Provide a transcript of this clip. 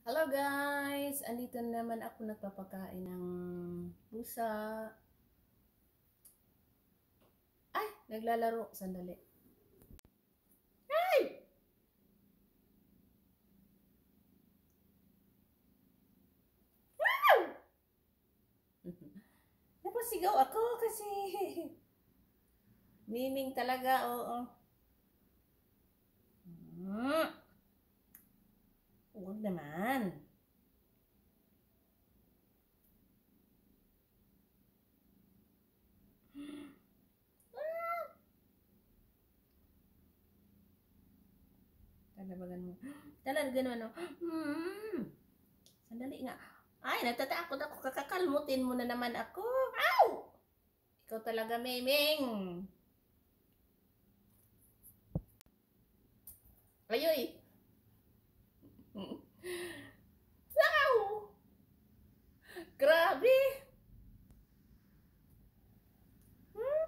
Hello guys! Andito naman ako nagpapakain ng pusa. Ay! Naglalaro. Sandali. Ay! Wow! Napasigaw ako kasi miming talaga, oo. Huwag naman. Talabagan mo. Talabagan mo, ano? Sandali nga. Ay, natatakot ako. Kakakalmutin mo na naman ako. Ow! Ikaw talaga, Miming. Ayoy! Wow! Grabe! Hmm?